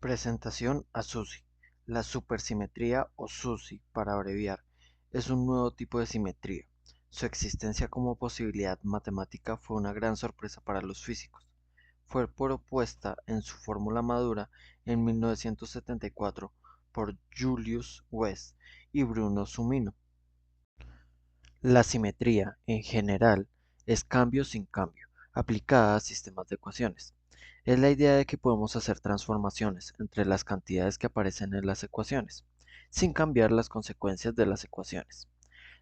Presentación a SUSY. La supersimetría o SUSY, para abreviar, es un nuevo tipo de simetría. Su existencia como posibilidad matemática fue una gran sorpresa para los físicos. Fue propuesta en su fórmula madura en 1974 por Julius West y Bruno Sumino. La simetría, en general, es cambio sin cambio, aplicada a sistemas de ecuaciones. Es la idea de que podemos hacer transformaciones entre las cantidades que aparecen en las ecuaciones, sin cambiar las consecuencias de las ecuaciones.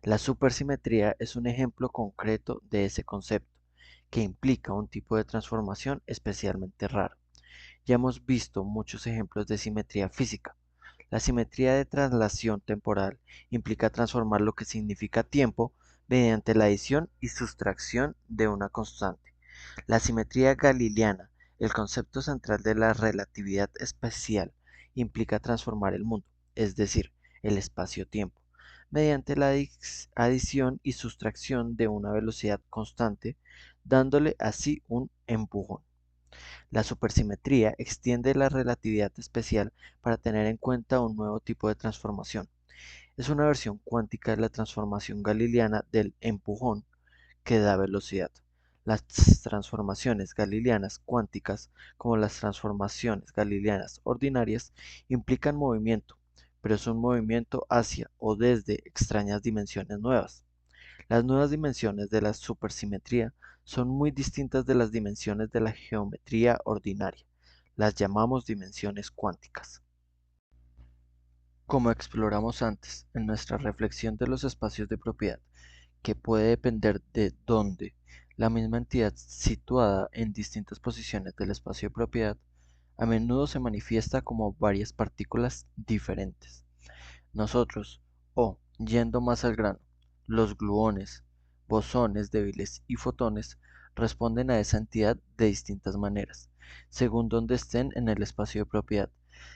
La supersimetría es un ejemplo concreto de ese concepto, que implica un tipo de transformación especialmente raro. Ya hemos visto muchos ejemplos de simetría física. La simetría de traslación temporal implica transformar lo que significa tiempo mediante la adición y sustracción de una constante. La simetría galileana, el concepto central de la relatividad especial, implica transformar el mundo, es decir, el espacio-tiempo, mediante la adición y sustracción de una velocidad constante, dándole así un empujón. La supersimetría extiende la relatividad especial para tener en cuenta un nuevo tipo de transformación. Es una versión cuántica de la transformación galileana del empujón que da velocidad. Las transformaciones galileanas cuánticas, como las transformaciones galileanas ordinarias, implican movimiento, pero es un movimiento hacia o desde extrañas dimensiones nuevas. Las nuevas dimensiones de la supersimetría son muy distintas de las dimensiones de la geometría ordinaria. Las llamamos dimensiones cuánticas. Como exploramos antes en nuestra reflexión de los espacios de propiedad, que puede depender de dónde, la misma entidad situada en distintas posiciones del espacio de propiedad, a menudo se manifiesta como varias partículas diferentes. Nosotros, o, yendo más al grano, los gluones, bosones débiles y fotones responden a esa entidad de distintas maneras, según donde estén en el espacio de propiedad.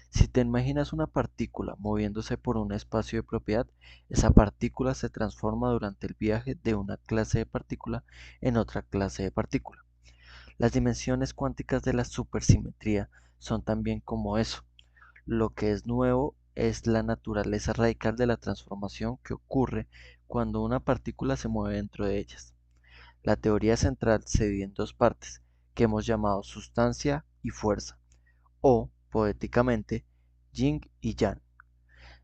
Si te imaginas una partícula moviéndose por un espacio de propiedad, esa partícula se transforma durante el viaje de una clase de partícula en otra clase de partícula. Las dimensiones cuánticas de la supersimetría son también como eso. Lo que es nuevo es la naturaleza radical de la transformación que ocurre cuando una partícula se mueve dentro de ellas. La teoría central se divide en dos partes, que hemos llamado sustancia y fuerza, o, poéticamente, yin y yang.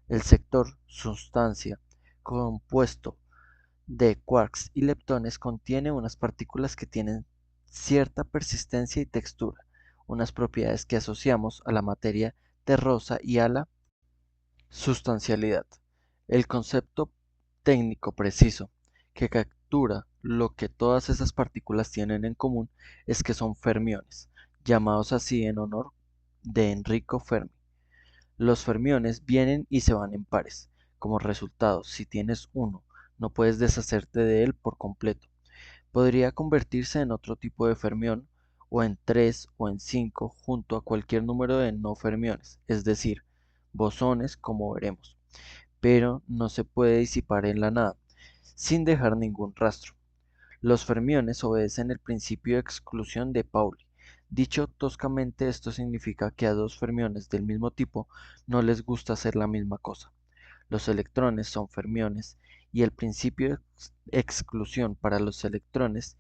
El sector sustancia, compuesto de quarks y leptones, contiene unas partículas que tienen cierta persistencia y textura, unas propiedades que asociamos a la materia terrosa y a la sustancialidad. El concepto técnico preciso que captura lo que todas esas partículas tienen en común es que son fermiones, llamados así en honor de Enrico Fermi. Los fermiones vienen y se van en pares. Como resultado, si tienes uno, no puedes deshacerte de él por completo. Podría convertirse en otro tipo de fermión, o en 3 o en 5 junto a cualquier número de no fermiones, es decir, bosones como veremos, pero no se puede disipar en la nada, sin dejar ningún rastro. Los fermiones obedecen el principio de exclusión de Pauli. Dicho toscamente, esto significa que a dos fermiones del mismo tipo no les gusta hacer la misma cosa. Los electrones son fermiones y el principio de exclusión para los electrones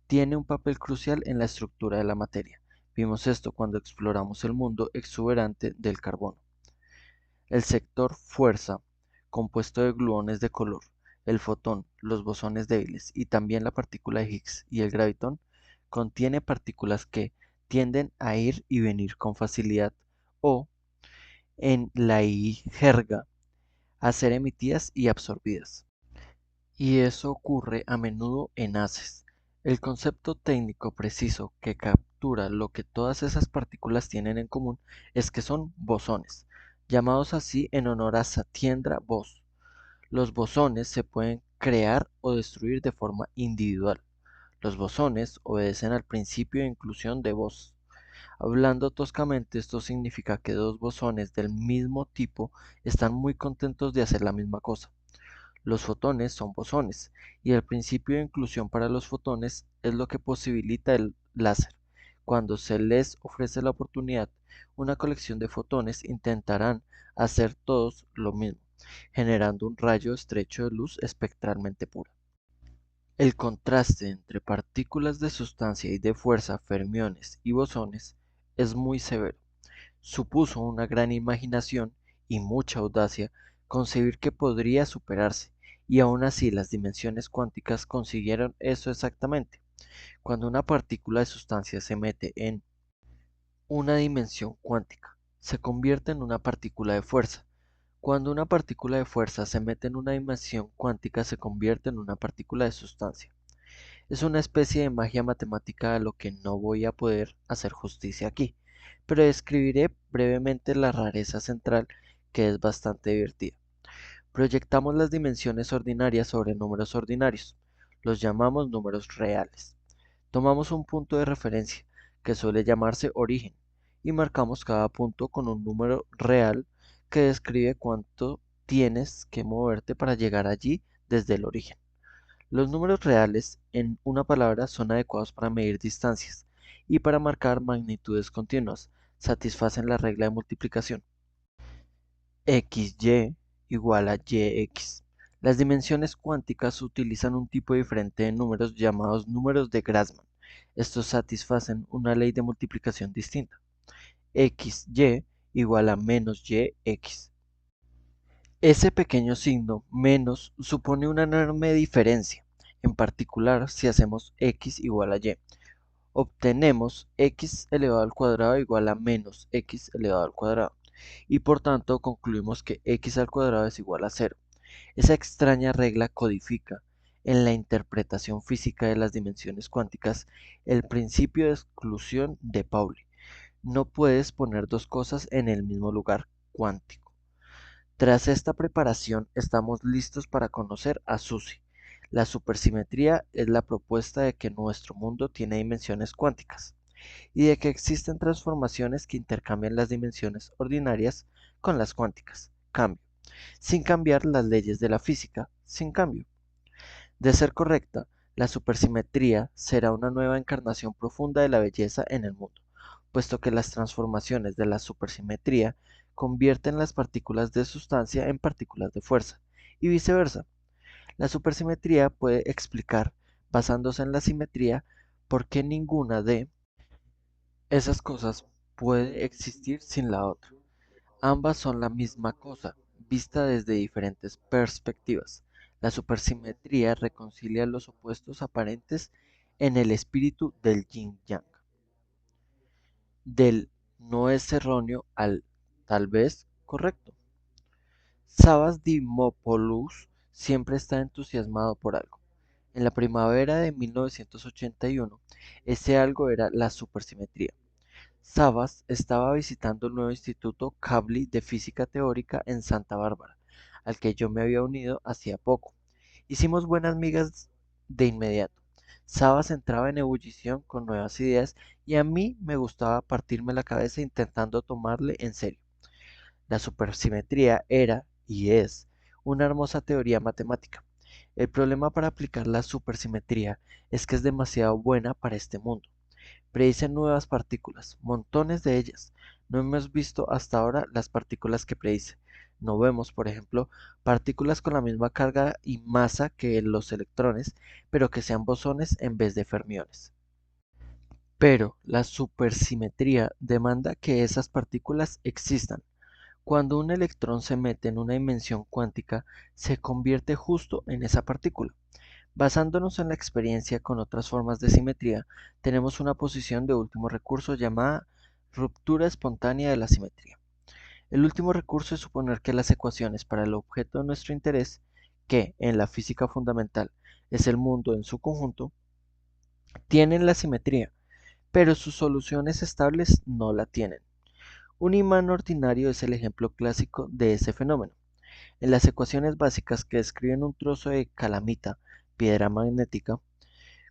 tiene un papel crucial en la estructura de la materia. Vimos esto cuando exploramos el mundo exuberante del carbono. El sector fuerza, compuesto de gluones de color, el fotón, los bosones débiles y también la partícula de Higgs y el gravitón, contiene partículas que tienden a ir y venir con facilidad o, en la jerga, a ser emitidas y absorbidas. Y eso ocurre a menudo en haces. El concepto técnico preciso que captura lo que todas esas partículas tienen en común es que son bosones, llamados así en honor a Satyendra Bose. Los bosones se pueden crear o destruir de forma individual. Los bosones obedecen al principio de inclusión de Bose. Hablando toscamente, esto significa que dos bosones del mismo tipo están muy contentos de hacer la misma cosa. Los fotones son bosones, y el principio de inclusión para los fotones es lo que posibilita el láser. Cuando se les ofrece la oportunidad, una colección de fotones intentarán hacer todos lo mismo, generando un rayo estrecho de luz espectralmente pura. El contraste entre partículas de sustancia y de fuerza, fermiones y bosones, es muy severo. Supuso una gran imaginación y mucha audacia concebir que podría superarse, y aun así las dimensiones cuánticas consiguieron eso exactamente. Cuando una partícula de sustancia se mete en una dimensión cuántica, se convierte en una partícula de fuerza. Cuando una partícula de fuerza se mete en una dimensión cuántica, se convierte en una partícula de sustancia. Es una especie de magia matemática a lo que no voy a poder hacer justicia aquí, pero describiré brevemente la rareza central, que es bastante divertida. Proyectamos las dimensiones ordinarias sobre números ordinarios. Los llamamos números reales. Tomamos un punto de referencia, que suele llamarse origen, y marcamos cada punto con un número real que describe cuánto tienes que moverte para llegar allí desde el origen. Los números reales, en una palabra, son adecuados para medir distancias y para marcar magnitudes continuas. Satisfacen la regla de multiplicación. XY igual a YX. Las dimensiones cuánticas utilizan un tipo diferente de números llamados números de Grassmann. Estos satisfacen una ley de multiplicación distinta. XY igual a menos YX. Ese pequeño signo menos supone una enorme diferencia. En particular, si hacemos x igual a y, obtenemos x elevado al cuadrado igual a menos x elevado al cuadrado, y por tanto concluimos que x al cuadrado es igual a cero. Esa extraña regla codifica, en la interpretación física de las dimensiones cuánticas, el principio de exclusión de Pauli. No puedes poner dos cosas en el mismo lugar cuántico. Tras esta preparación, estamos listos para conocer a Suzy. La supersimetría es la propuesta de que nuestro mundo tiene dimensiones cuánticas y de que existen transformaciones que intercambian las dimensiones ordinarias con las cuánticas, cambio, sin cambiar las leyes de la física, sin cambio. De ser correcta, la supersimetría será una nueva encarnación profunda de la belleza en el mundo, puesto que las transformaciones de la supersimetría convierten las partículas de sustancia en partículas de fuerza, y viceversa. La supersimetría puede explicar, basándose en la simetría, por qué ninguna de esas cosas puede existir sin la otra. Ambas son la misma cosa, vista desde diferentes perspectivas. La supersimetría reconcilia los opuestos aparentes en el espíritu del yin-yang, del no es erróneo al tal vez correcto. Savas Dimopoulos siempre está entusiasmado por algo. En la primavera de 1981, ese algo era la supersimetría. Savas estaba visitando el nuevo Instituto Kavli de Física Teórica en Santa Bárbara, al que yo me había unido hacía poco. Hicimos buenas migas de inmediato. Savas entraba en ebullición con nuevas ideas y a mí me gustaba partirme la cabeza intentando tomarle en serio. La supersimetría era, y es, una hermosa teoría matemática. El problema para aplicar la supersimetría es que es demasiado buena para este mundo. Predicen nuevas partículas, montones de ellas. No hemos visto hasta ahora las partículas que predice. No vemos, por ejemplo, partículas con la misma carga y masa que los electrones, pero que sean bosones en vez de fermiones. Pero la supersimetría demanda que esas partículas existan. Cuando un electrón se mete en una dimensión cuántica, se convierte justo en esa partícula. Basándonos en la experiencia con otras formas de simetría, tenemos una posición de último recurso llamada ruptura espontánea de la simetría. El último recurso es suponer que las ecuaciones para el objeto de nuestro interés, que en la física fundamental es el mundo en su conjunto, tienen la simetría, pero sus soluciones estables no la tienen. Un imán ordinario es el ejemplo clásico de ese fenómeno. En las ecuaciones básicas que describen un trozo de calamita, piedra magnética,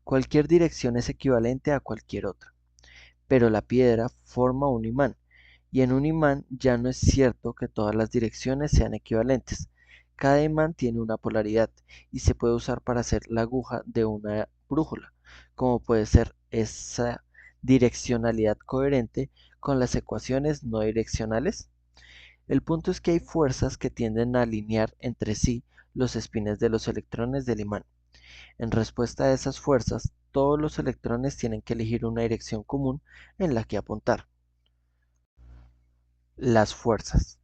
cualquier dirección es equivalente a cualquier otra, pero la piedra forma un imán, y en un imán ya no es cierto que todas las direcciones sean equivalentes. Cada imán tiene una polaridad y se puede usar para hacer la aguja de una brújula, como puede ser esa direccionalidad coherente con las ecuaciones no direccionales? El punto es que hay fuerzas que tienden a alinear entre sí los espines de los electrones del imán. En respuesta a esas fuerzas, todos los electrones tienen que elegir una dirección común en la que apuntar. Las fuerzas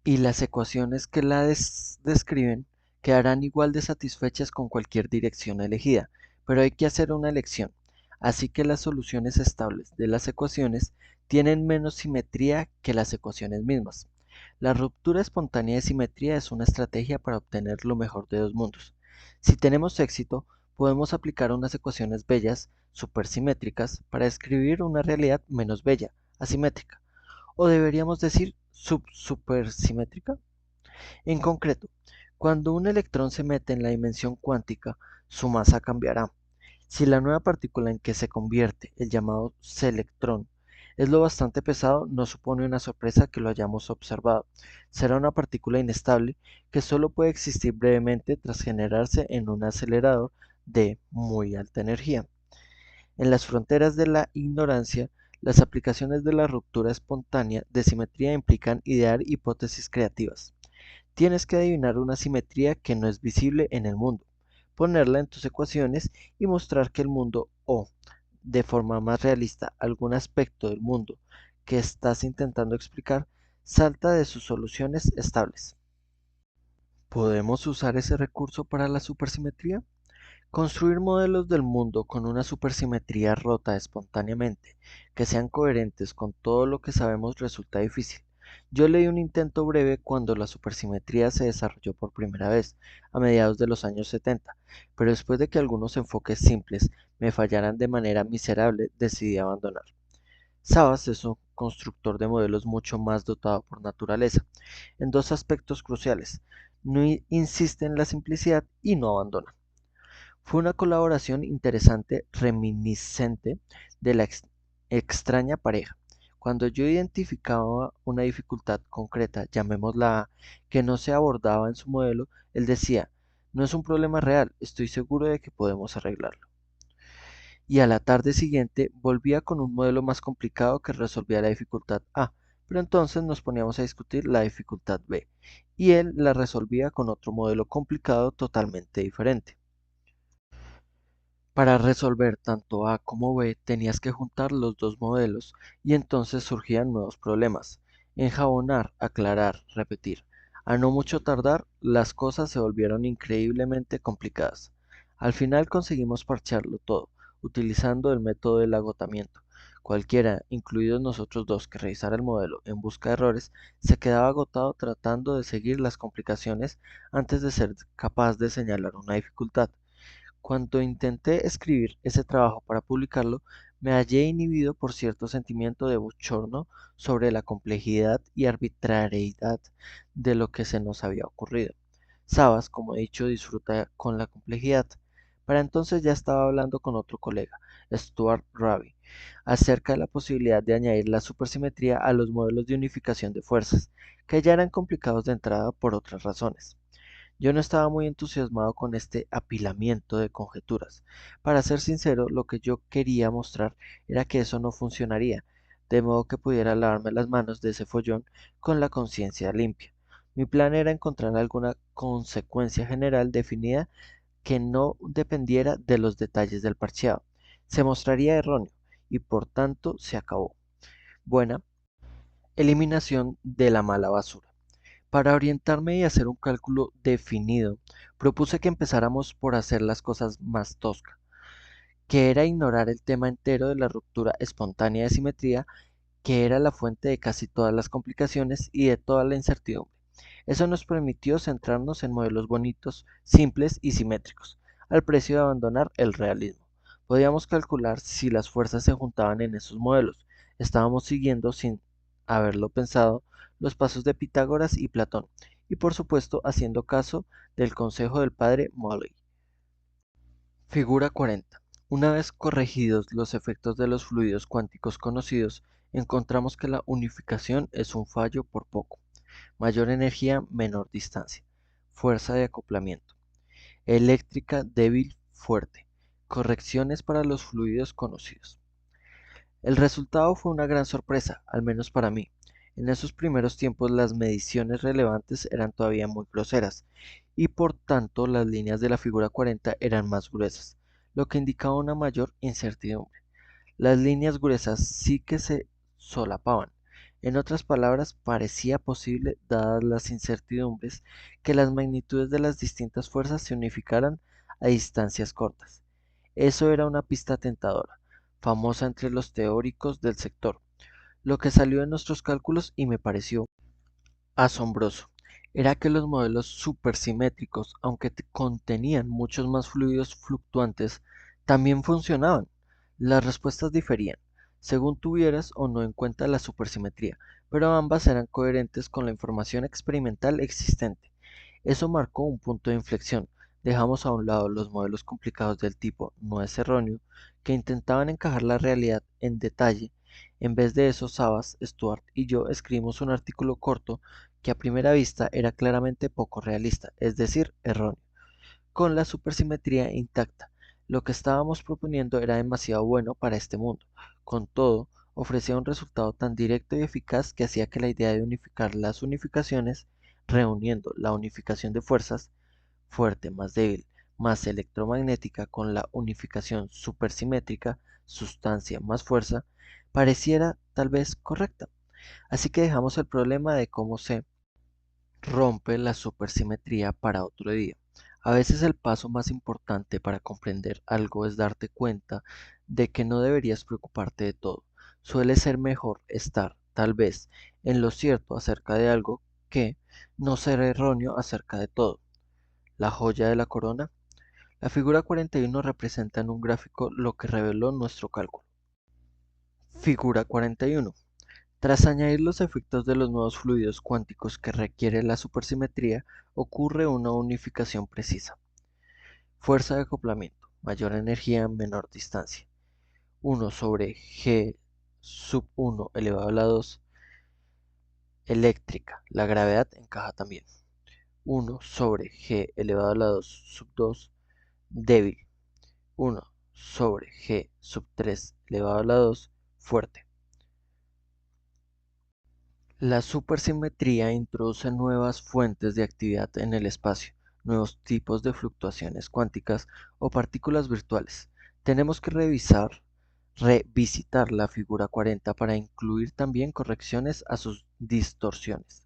y las ecuaciones que la describen quedarán igual de satisfechas con cualquier dirección elegida, pero hay que hacer una elección, así que las soluciones estables de las ecuaciones tienen menos simetría que las ecuaciones mismas. La ruptura espontánea de simetría es una estrategia para obtener lo mejor de dos mundos. Si tenemos éxito, podemos aplicar unas ecuaciones bellas, supersimétricas, para describir una realidad menos bella, asimétrica, o deberíamos decir supersimétrica. En concreto, cuando un electrón se mete en la dimensión cuántica, su masa cambiará. Si la nueva partícula en que se convierte, el llamado selectrón, es lo bastante pesado, no supone una sorpresa que lo hayamos observado. Será una partícula inestable que solo puede existir brevemente tras generarse en un acelerador de muy alta energía. En las fronteras de la ignorancia, las aplicaciones de la ruptura espontánea de simetría implican idear hipótesis creativas. Tienes que adivinar una simetría que no es visible en el mundo, ponerla en tus ecuaciones y mostrar que el mundo o, de forma más realista, algún aspecto del mundo que estás intentando explicar salta de sus soluciones estables. ¿Podemos usar ese recurso para la supersimetría? Construir modelos del mundo con una supersimetría rota espontáneamente, que sean coherentes con todo lo que sabemos resulta difícil. Yo leí un intento breve cuando la supersimetría se desarrolló por primera vez, a mediados de los años 70, pero después de que algunos enfoques simples me fallaran de manera miserable, decidí abandonar. Sabas es un constructor de modelos mucho más dotado por naturaleza, en dos aspectos cruciales. No insiste en la simplicidad y no abandona. Fue una colaboración interesante, reminiscente de la extraña pareja. Cuando yo identificaba una dificultad concreta, llamémosla A, que no se abordaba en su modelo, él decía, no es un problema real, estoy seguro de que podemos arreglarlo. Y a la tarde siguiente volvía con un modelo más complicado que resolvía la dificultad A, pero entonces nos poníamos a discutir la dificultad B, y él la resolvía con otro modelo complicado totalmente diferente. Para resolver tanto A como B tenías que juntar los dos modelos y entonces surgían nuevos problemas. Enjabonar, aclarar, repetir. A no mucho tardar, las cosas se volvieron increíblemente complicadas. Al final conseguimos parcharlo todo, utilizando el método del agotamiento. Cualquiera, incluidos nosotros dos, que revisara el modelo en busca de errores, se quedaba agotado tratando de seguir las complicaciones antes de ser capaz de señalar una dificultad. Cuando intenté escribir ese trabajo para publicarlo, me hallé inhibido por cierto sentimiento de bochorno sobre la complejidad y arbitrariedad de lo que se nos había ocurrido. Sabas, como he dicho, disfruta con la complejidad. Para entonces ya estaba hablando con otro colega, Stuart Raby, acerca de la posibilidad de añadir la supersimetría a los modelos de unificación de fuerzas, que ya eran complicados de entrada por otras razones. Yo no estaba muy entusiasmado con este apilamiento de conjeturas. Para ser sincero, lo que yo quería mostrar era que eso no funcionaría, de modo que pudiera lavarme las manos de ese follón con la conciencia limpia. Mi plan era encontrar alguna consecuencia general definida que no dependiera de los detalles del parcheado. Se mostraría erróneo y por tanto se acabó. Buena eliminación de la mala basura. Para orientarme y hacer un cálculo definido, propuse que empezáramos por hacer las cosas más toscas, que era ignorar el tema entero de la ruptura espontánea de simetría, que era la fuente de casi todas las complicaciones y de toda la incertidumbre. Eso nos permitió centrarnos en modelos bonitos, simples y simétricos, al precio de abandonar el realismo. Podíamos calcular si las fuerzas se juntaban en esos modelos. Estábamos siguiendo, sin haberlo pensado, los pasos de Pitágoras y Platón, y por supuesto haciendo caso del consejo del padre Molly. Figura 40. Una vez corregidos los efectos de los fluidos cuánticos conocidos, encontramos que la unificación es un fallo por poco. Mayor energía, menor distancia. Fuerza de acoplamiento. Eléctrica débil, fuerte. Correcciones para los fluidos conocidos. El resultado fue una gran sorpresa, al menos para mí. En esos primeros tiempos las mediciones relevantes eran todavía muy groseras, y por tanto las líneas de la figura 40 eran más gruesas, lo que indicaba una mayor incertidumbre. Las líneas gruesas sí que se solapaban. En otras palabras, parecía posible, dadas las incertidumbres, que las magnitudes de las distintas fuerzas se unificaran a distancias cortas. Eso era una pista tentadora, famosa entre los teóricos del sector. Lo que salió en nuestros cálculos y me pareció asombroso era que los modelos supersimétricos, aunque contenían muchos más fluidos fluctuantes, también funcionaban. Las respuestas diferían, según tuvieras o no en cuenta la supersimetría, pero ambas eran coherentes con la información experimental existente. Eso marcó un punto de inflexión. Dejamos a un lado los modelos complicados del tipo "no es erróneo", que intentaban encajar la realidad en detalle. En vez de eso, Sabas, Stuart y yo escribimos un artículo corto que a primera vista era claramente poco realista, es decir, erróneo, con la supersimetría intacta. Lo que estábamos proponiendo era demasiado bueno para este mundo. Con todo, ofrecía un resultado tan directo y eficaz que hacía que la idea de unificar las unificaciones, reuniendo la unificación de fuerzas, fuerte más débil, más electromagnética con la unificación supersimétrica, sustancia más fuerza, pareciera tal vez correcta. Así que dejamos el problema de cómo se rompe la supersimetría para otro día. A veces el paso más importante para comprender algo es darte cuenta de que no deberías preocuparte de todo. Suele ser mejor estar, tal vez, en lo cierto acerca de algo que no ser erróneo acerca de todo. La joya de la corona. La figura 41 representa en un gráfico lo que reveló nuestro cálculo. Figura 41. Tras añadir los efectos de los nuevos fluidos cuánticos que requiere la supersimetría, ocurre una unificación precisa. Fuerza de acoplamiento, mayor energía, menor distancia. 1 sobre G sub 1 elevado a la 2, eléctrica. La gravedad encaja también. 1 sobre G elevado a la 2 sub 2, débil. 1 sobre G sub 3 elevado a la 2, fuerte. La supersimetría introduce nuevas fuentes de actividad en el espacio, nuevos tipos de fluctuaciones cuánticas o partículas virtuales. Tenemos que revisitar la figura 40 para incluir también correcciones a sus distorsiones.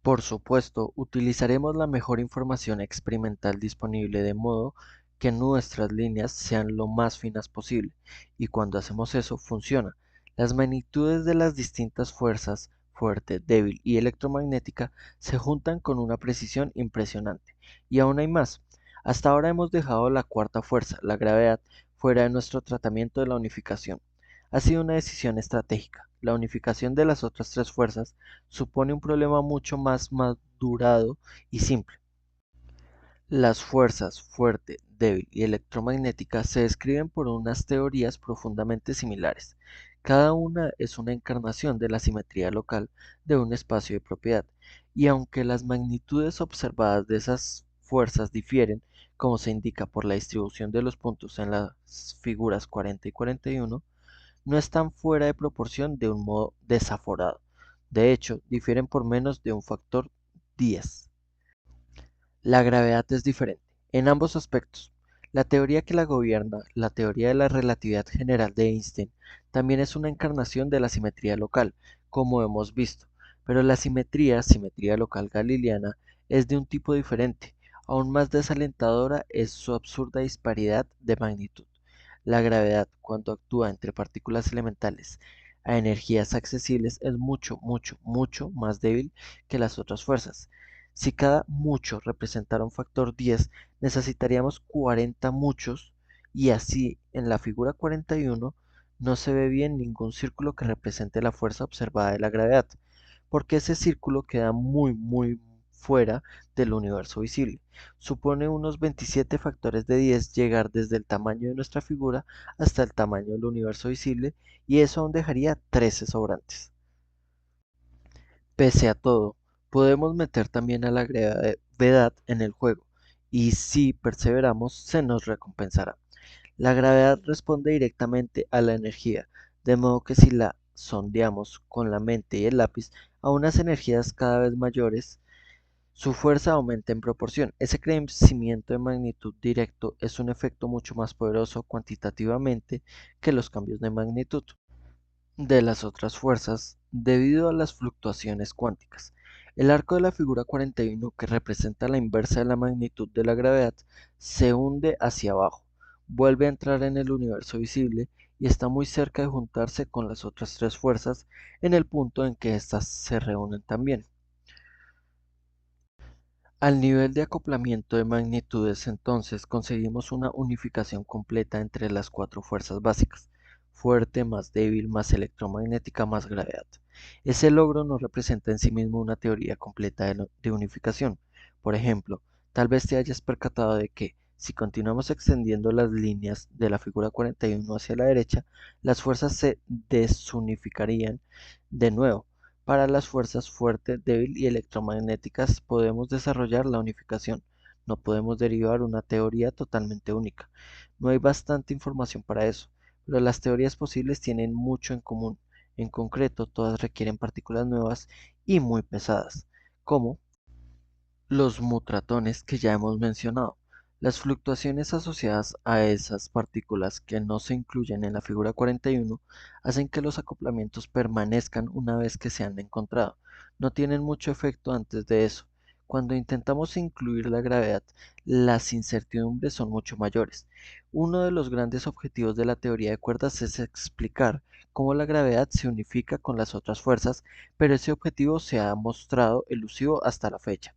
Por supuesto, utilizaremos la mejor información experimental disponible de modo que nuestras líneas sean lo más finas posible, y cuando hacemos eso funciona. Las magnitudes de las distintas fuerzas, fuerte, débil y electromagnética, se juntan con una precisión impresionante. Y aún hay más. Hasta ahora hemos dejado la cuarta fuerza, la gravedad, fuera de nuestro tratamiento de la unificación. Ha sido una decisión estratégica. La unificación de las otras tres fuerzas supone un problema mucho más madurado y simple. Las fuerzas fuerte, débil y electromagnética se describen por unas teorías profundamente similares. Cada una es una encarnación de la simetría local de un espacio de propiedad, y aunque las magnitudes observadas de esas fuerzas difieren, como se indica por la distribución de los puntos en las figuras 40 y 41, no están fuera de proporción de un modo desaforado. De hecho, difieren por menos de un factor 10. La gravedad es diferente, en ambos aspectos. La teoría que la gobierna, la teoría de la relatividad general de Einstein, también es una encarnación de la simetría local, como hemos visto, pero la simetría local galileana, es de un tipo diferente. Aún más desalentadora es su absurda disparidad de magnitud. La gravedad, cuando actúa entre partículas elementales a energías accesibles, es mucho, mucho, mucho más débil que las otras fuerzas. Si cada mucho representara un factor 10, necesitaríamos 40 muchos, y así en la figura 41 no se ve bien ningún círculo que represente la fuerza observada de la gravedad, porque ese círculo queda muy muy fuera del universo visible. Supone unos 27 factores de 10 llegar desde el tamaño de nuestra figura hasta el tamaño del universo visible, y eso aún dejaría 13 sobrantes. Pese a todo, podemos meter también a la gravedad en el juego, y si perseveramos se nos recompensará. La gravedad responde directamente a la energía, de modo que si la sondeamos con la mente y el lápiz a unas energías cada vez mayores, su fuerza aumenta en proporción. Ese crecimiento de magnitud directo es un efecto mucho más poderoso cuantitativamente que los cambios de magnitud de las otras fuerzas debido a las fluctuaciones cuánticas. El arco de la figura 41, que representa la inversa de la magnitud de la gravedad, se hunde hacia abajo, vuelve a entrar en el universo visible y está muy cerca de juntarse con las otras tres fuerzas en el punto en que éstas se reúnen también. Al nivel de acoplamiento de magnitudes, entonces, conseguimos una unificación completa entre las cuatro fuerzas básicas: fuerte más débil más electromagnética más gravedad. Ese logro no representa en sí mismo una teoría completa de unificación. Por ejemplo, tal vez te hayas percatado de que, si continuamos extendiendo las líneas de la figura 41 hacia la derecha, las fuerzas se desunificarían de nuevo. Para las fuerzas fuerte, débil y electromagnéticas podemos desarrollar la unificación. No podemos derivar una teoría totalmente única. No hay bastante información para eso, pero las teorías posibles tienen mucho en común. En concreto, todas requieren partículas nuevas y muy pesadas, como los mutratones que ya hemos mencionado. Las fluctuaciones asociadas a esas partículas que no se incluyen en la figura 41 hacen que los acoplamientos permanezcan una vez que se han encontrado. No tienen mucho efecto antes de eso. Cuando intentamos incluir la gravedad, las incertidumbres son mucho mayores. Uno de los grandes objetivos de la teoría de cuerdas es explicar cómo la gravedad se unifica con las otras fuerzas, pero ese objetivo se ha mostrado elusivo hasta la fecha.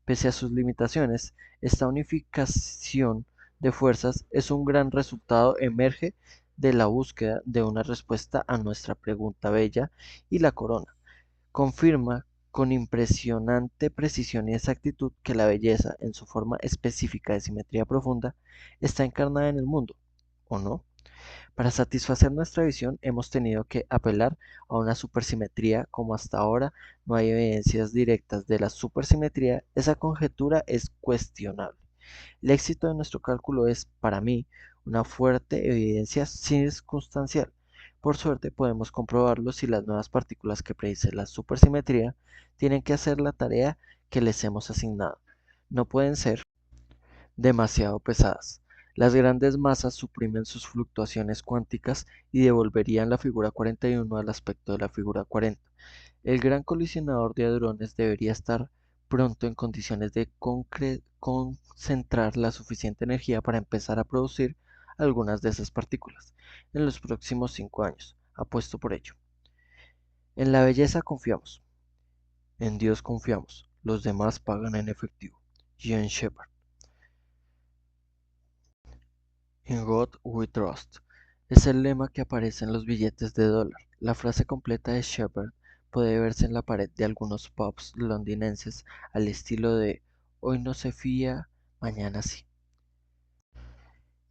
Pese a sus limitaciones, esta unificación de fuerzas es un gran resultado emerge de la búsqueda de una respuesta a nuestra pregunta bella y la corona. Confirma con impresionante precisión y exactitud que la belleza, en su forma específica de simetría profunda, está encarnada en el mundo, ¿o no? Para satisfacer nuestra visión hemos tenido que apelar a una supersimetría. Como hasta ahora no hay evidencias directas de la supersimetría, esa conjetura es cuestionable. El éxito de nuestro cálculo es, para mí, una fuerte evidencia circunstancial. Por suerte podemos comprobarlo si las nuevas partículas que predice la supersimetría tienen que hacer la tarea que les hemos asignado. No pueden ser demasiado pesadas. Las grandes masas suprimen sus fluctuaciones cuánticas y devolverían la figura 41 al aspecto de la figura 40. El gran colisionador de hadrones debería estar pronto en condiciones de concentrar la suficiente energía para empezar a producir algunas de esas partículas en los próximos 5 años. Apuesto por ello. En la belleza confiamos, en Dios confiamos, los demás pagan en efectivo. Jean Shepard. In God We Trust es el lema que aparece en los billetes de dólar. La frase completa de Shepard puede verse en la pared de algunos pubs londinenses al estilo de "Hoy no se fía, mañana sí".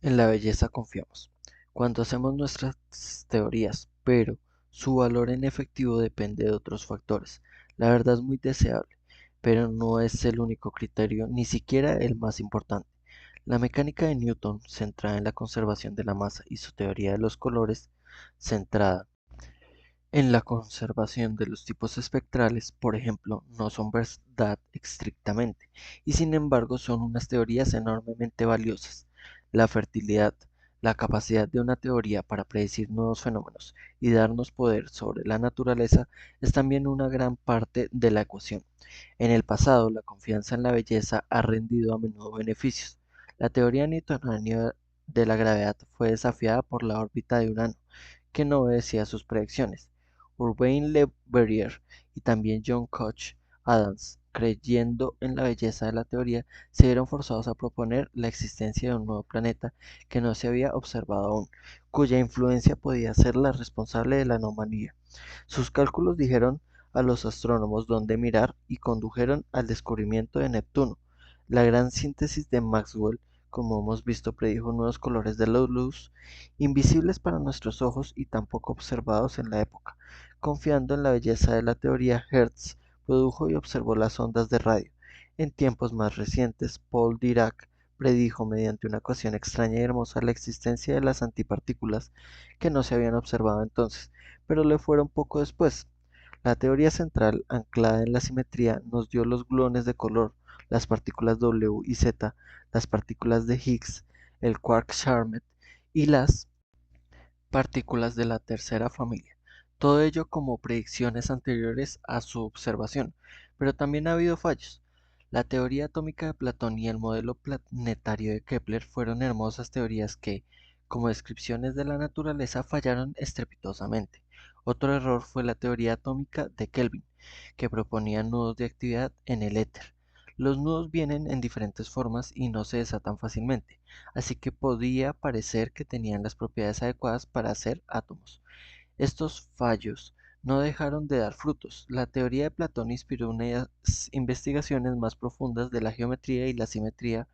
En la belleza confiamos cuando hacemos nuestras teorías, pero su valor en efectivo depende de otros factores. La verdad es muy deseable, pero no es el único criterio, ni siquiera el más importante. La mecánica de Newton, centrada en la conservación de la masa, y su teoría de los colores, centrada en la conservación de los tipos espectrales, por ejemplo, no son verdad estrictamente, y sin embargo son unas teorías enormemente valiosas. La fertilidad, la capacidad de una teoría para predecir nuevos fenómenos y darnos poder sobre la naturaleza es también una gran parte de la ecuación. En el pasado, la confianza en la belleza ha rendido a menudo beneficios. La teoría newtoniana de la gravedad fue desafiada por la órbita de Urano, que no obedecía a sus predicciones. Urbain Le Verrier y también John Couch Adams, creyendo en la belleza de la teoría, se vieron forzados a proponer la existencia de un nuevo planeta que no se había observado aún, cuya influencia podía ser la responsable de la anomalía. Sus cálculos dijeron a los astrónomos dónde mirar y condujeron al descubrimiento de Neptuno. La gran síntesis de Maxwell, como hemos visto, predijo nuevos colores de la luz, invisibles para nuestros ojos y tampoco observados en la época. Confiando en la belleza de la teoría, Hertz produjo y observó las ondas de radio. En tiempos más recientes, Paul Dirac predijo mediante una ecuación extraña y hermosa la existencia de las antipartículas que no se habían observado entonces, pero le fueron poco después. La teoría central, anclada en la simetría, nos dio los gluones de color, las partículas W y Z, las partículas de Higgs, el quark Charmet y las partículas de la tercera familia. Todo ello como predicciones anteriores a su observación, pero también ha habido fallos. La teoría atómica de Platón y el modelo planetario de Kepler fueron hermosas teorías que, como descripciones de la naturaleza, fallaron estrepitosamente. Otro error fue la teoría atómica de Kelvin, que proponía nudos de actividad en el éter. Los nudos vienen en diferentes formas y no se desatan fácilmente, así que podía parecer que tenían las propiedades adecuadas para hacer átomos. Estos fallos no dejaron de dar frutos. La teoría de Platón inspiró unas investigaciones más profundas de la geometría y la simetría.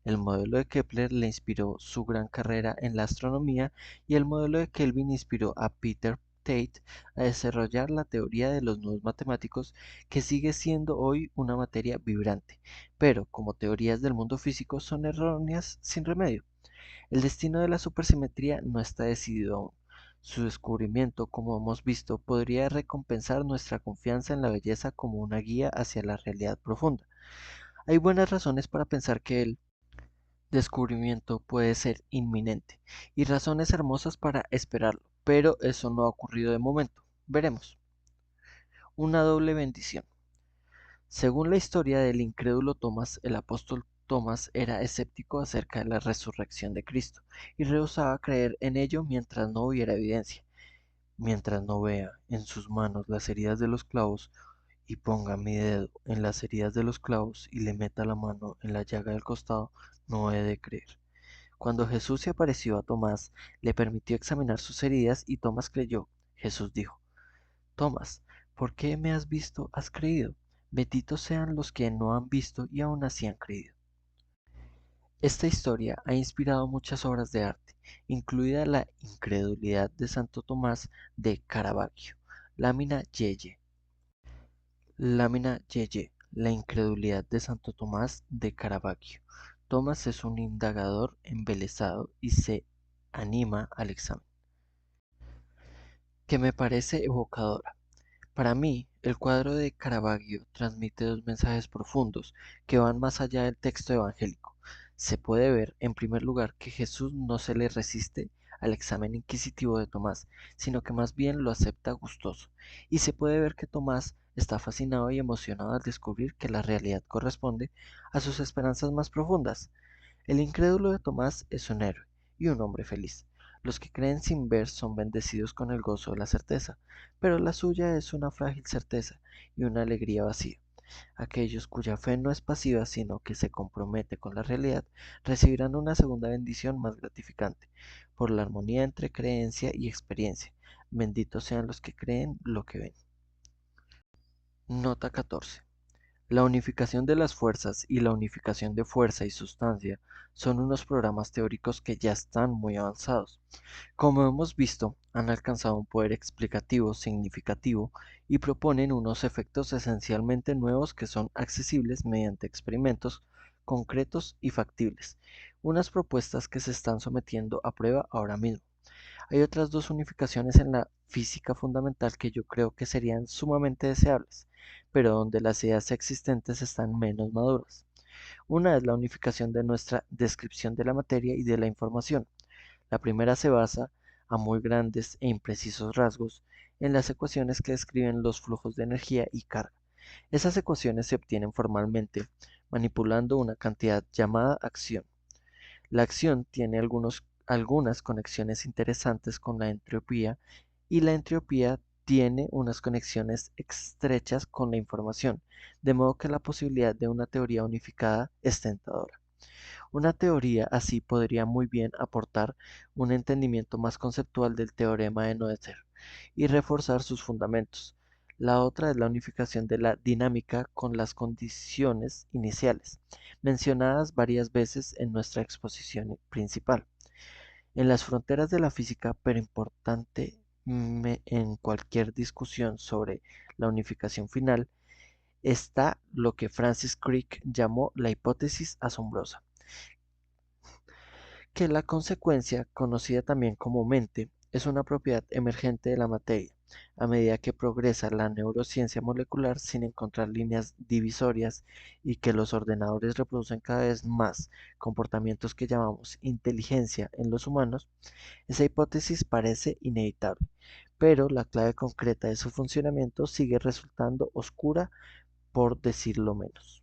El modelo de Kepler le inspiró su gran carrera en la astronomía y el modelo de Kelvin inspiró a Peter Tate a desarrollar la teoría de los nudos matemáticos, que sigue siendo hoy una materia vibrante, pero como teorías del mundo físico son erróneas sin remedio. El destino de la supersimetría no está decidido aún. Su descubrimiento, como hemos visto, podría recompensar nuestra confianza en la belleza como una guía hacia la realidad profunda. Hay buenas razones para pensar que el descubrimiento puede ser inminente y razones hermosas para esperarlo, pero eso no ha ocurrido de momento. Veremos. Una doble bendición. Según la historia del incrédulo Tomás, el apóstol Tomás era escéptico acerca de la resurrección de Cristo y rehusaba creer en ello mientras no hubiera evidencia. Mientras no vea en sus manos las heridas de los clavos y ponga mi dedo en las heridas de los clavos y le meta la mano en la llaga del costado, no he de creer. Cuando Jesús se apareció a Tomás, le permitió examinar sus heridas y Tomás creyó. Jesús dijo: Tomás, ¿por qué me has visto, has creído? Benditos sean los que no han visto y aún así han creído. Esta historia ha inspirado muchas obras de arte, incluida La incredulidad de Santo Tomás de Caravaggio, Lámina Yeye. Lámina Yeye, La incredulidad de Santo Tomás de Caravaggio. Tomás es un indagador embelesado y se anima al examen, que me parece evocadora. Para mí, el cuadro de Caravaggio transmite dos mensajes profundos que van más allá del texto evangélico. Se puede ver, en primer lugar, que Jesús no se le resiste al examen inquisitivo de Tomás, sino que más bien lo acepta gustoso. Y se puede ver que Tomás está fascinado y emocionado al descubrir que la realidad corresponde a sus esperanzas más profundas. El incrédulo de Tomás es un héroe y un hombre feliz. Los que creen sin ver son bendecidos con el gozo de la certeza, pero la suya es una frágil certeza y una alegría vacía. Aquellos cuya fe no es pasiva, sino que se compromete con la realidad, recibirán una segunda bendición más gratificante, por la armonía entre creencia y experiencia. Benditos sean los que creen lo que ven. Nota 14. La unificación de las fuerzas y la unificación de fuerza y sustancia son unos programas teóricos que ya están muy avanzados. Como hemos visto, han alcanzado un poder explicativo significativo y proponen unos efectos esencialmente nuevos que son accesibles mediante experimentos concretos y factibles, unas propuestas que se están sometiendo a prueba ahora mismo. Hay otras dos unificaciones en la física fundamental que yo creo que serían sumamente deseables, pero donde las ideas existentes están menos maduras. Una es la unificación de nuestra descripción de la materia y de la información. La primera se basa, a muy grandes e imprecisos rasgos, en las ecuaciones que describen los flujos de energía y carga. Esas ecuaciones se obtienen formalmente manipulando una cantidad llamada acción. La acción tiene algunas conexiones interesantes con la entropía y la entropía tiene unas conexiones estrechas con la información, de modo que la posibilidad de una teoría unificada es tentadora. Una teoría así podría muy bien aportar un entendimiento más conceptual del teorema de Noether y reforzar sus fundamentos. La otra es la unificación de la dinámica con las condiciones iniciales, mencionadas varias veces en nuestra exposición principal. En las fronteras de la física, pero importante en cualquier discusión sobre la unificación final, está lo que Francis Crick llamó la hipótesis asombrosa, que la consecuencia, conocida también como mente, es una propiedad emergente de la materia, a medida que progresa la neurociencia molecular sin encontrar líneas divisorias y que los ordenadores reproducen cada vez más comportamientos que llamamos inteligencia en los humanos, esa hipótesis parece inevitable, pero la clave concreta de su funcionamiento sigue resultando oscura por decirlo menos.